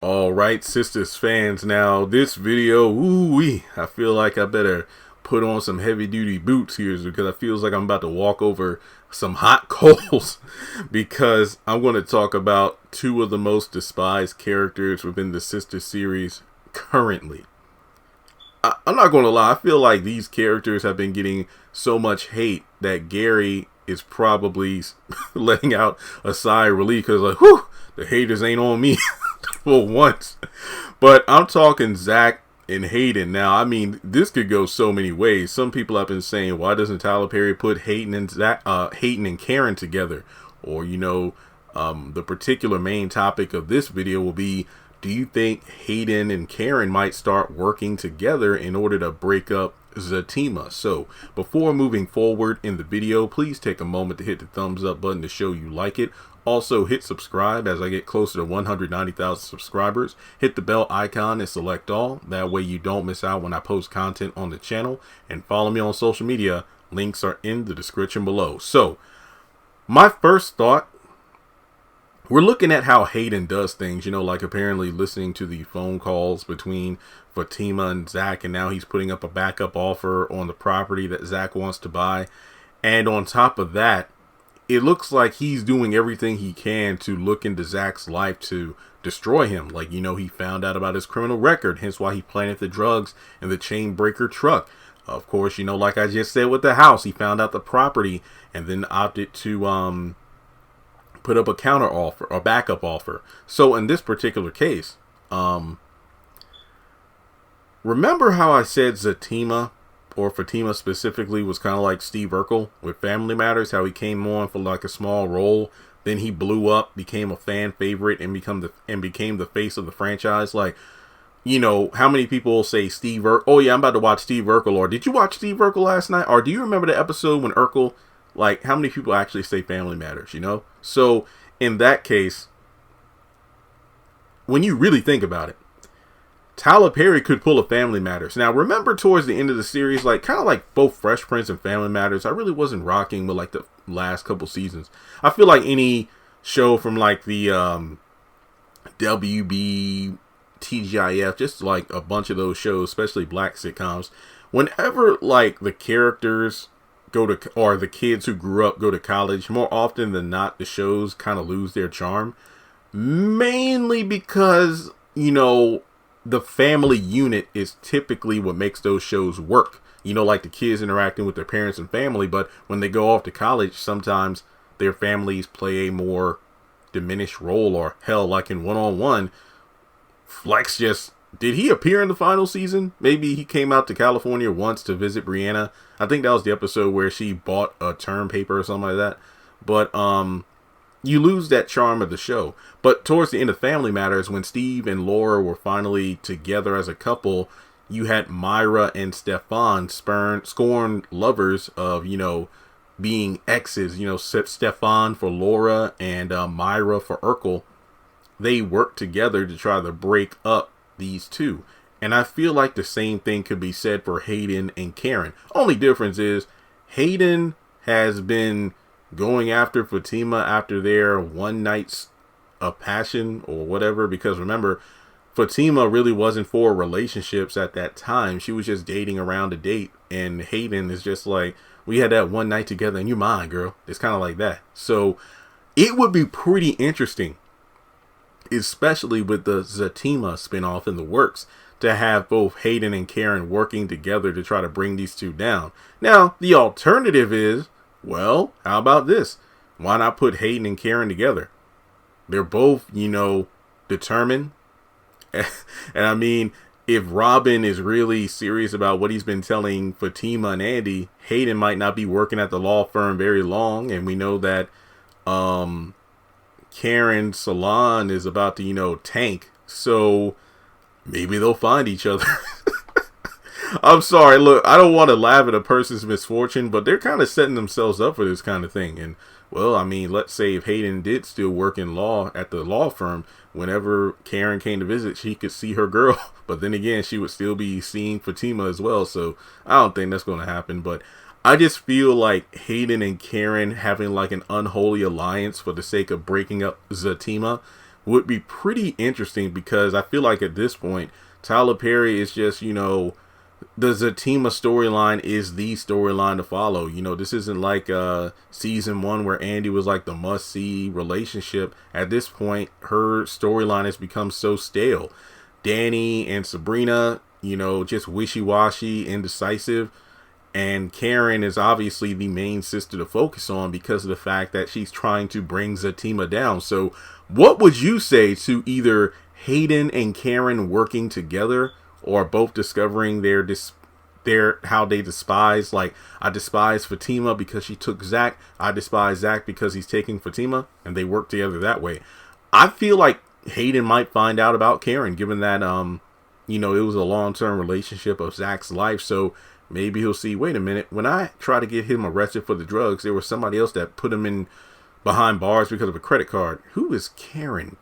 All right, Sistas fans. Now, this video, ooh-wee, I feel like I better put on some heavy-duty boots here because I feels like I'm about to walk over some hot coals because I'm going to talk about two of the most despised characters within the Sistas series currently. I'm not going to lie, I feel like these characters have been getting so much hate that Gary is probably letting out a sigh of relief because, like, whew, the haters ain't on me for once. But I'm talking Zach and Hayden. Now, I mean, this could go so many ways. Some people have been saying, why doesn't Tyler Perry put Hayden and Karen together? Or, the particular main topic of this video will be, do you think Hayden and Karen might start working together in order to break up Fatima? So before moving forward in the video, please take a moment to hit the thumbs up button to show you like it. Also hit subscribe as I get closer to 190,000 subscribers. Hit the bell icon and select all. That way you don't miss out when I post content on the channel. And follow me on social media. Links are in the description below. So my first thought, we're looking at how Hayden does things, like apparently listening to the phone calls between Fatima and Zach, and now he's putting up a backup offer on the property that Zach wants to buy. And on top of that, it looks like he's doing everything he can to look into Zach's life to destroy him. Like, he found out about his criminal record, hence why he planted the drugs in the chain breaker truck. Of course, like I just said with the house, he found out the property and then opted to put up a counter offer or backup offer. So in this particular case, remember how I said Fatima specifically was kind of like Steve Urkel with Family Matters, how he came on for like a small role, then he blew up, became a fan favorite, and became the face of the franchise. Like, how many people say Steve Urkel? Oh yeah, I'm about to watch Steve Urkel. Or did you watch Steve Urkel last night? Or do you remember the episode when Urkel? Like, how many people actually say Family Matters, So, in that case, when you really think about it, Tyler Perry could pull a Family Matters. Now, remember towards the end of the series, like, kind of like both Fresh Prince and Family Matters, I really wasn't rocking with, like, the last couple seasons. I feel like any show from, like, the WB, TGIF, just, like, a bunch of those shows, especially black sitcoms, whenever, like, the characters or the kids who grew up go to college, more often than not, the shows kind of lose their charm. Mainly because, the family unit is typically what makes those shows work. Like the kids interacting with their parents and family, but when they go off to college, sometimes their families play a more diminished role, or hell, like in One-on-One, Flex did he appear in the final season? Maybe he came out to California once to visit Brianna. I think that was the episode where she bought a term paper or something like that. But you lose that charm of the show. But towards the end of Family Matters, when Steve and Laura were finally together as a couple, you had Myra and Stefan, scorned lovers of, being exes. Stefan for Laura and Myra for Urkel. They worked together to try to break up these two. And I feel like the same thing could be said for Hayden and Karen. Only difference is Hayden has been going after Fatima after their one night's passion or whatever, because remember, Fatima really wasn't for relationships at that time. She was just dating around to date, and Hayden is just like, we had that one night together and you're mine, girl. It's kind of like that. So it would be pretty interesting, especially with the Fatima spinoff in the works, to have both Hayden and Karen working together to try to bring these two down. Now, the alternative is, well, how about this? Why not put Hayden and Karen together? They're both, determined. And I mean, if Robin is really serious about what he's been telling Fatima and Andy, Hayden might not be working at the law firm very long. And we know that Karen's salon is about to, tank. So maybe they'll find each other. I'm sorry, look, I don't want to laugh at a person's misfortune, but they're kind of setting themselves up for this kind of thing. And, well, I mean, let's say if Hayden did still work in law at the law firm, whenever Karen came to visit, she could see her girl. But then again, she would still be seeing Fatima as well. So I don't think that's going to happen. But I just feel like Hayden and Karen having like an unholy alliance for the sake of breaking up Fatima would be pretty interesting, because I feel like at this point, Tyler Perry is just, the Fatima storyline is the storyline to follow. This isn't like season 1 where Andy was like the must-see relationship. At this point, her storyline has become so stale. Danny and Sabrina, just wishy-washy, indecisive. And Karen is obviously the main sister to focus on because of the fact that she's trying to bring Fatima down. So what would you say to either Hayden and Karen working together, or both discovering their how they despise, like, I despise Fatima because she took Zach, I despise Zach because he's taking Fatima, and they work together that way? I feel like Hayden might find out about Karen, given that it was a long-term relationship of Zach's life. So maybe he'll see, wait a minute, when I try to get him arrested for the drugs, there was somebody else that put him in behind bars because of a credit card. Who is Karen?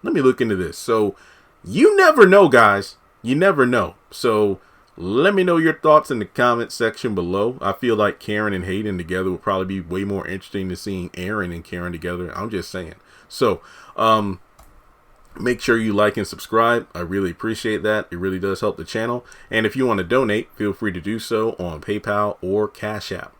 Let me look into this. So you never know, guys. You never know. So let me know your thoughts in the comment section below. I feel like Karen and Hayden together would probably be way more interesting than seeing Aaron and Karen together. I'm just saying. So make sure you like and subscribe. I really appreciate that. It really does help the channel. And if you want to donate, feel free to do so on PayPal or Cash App.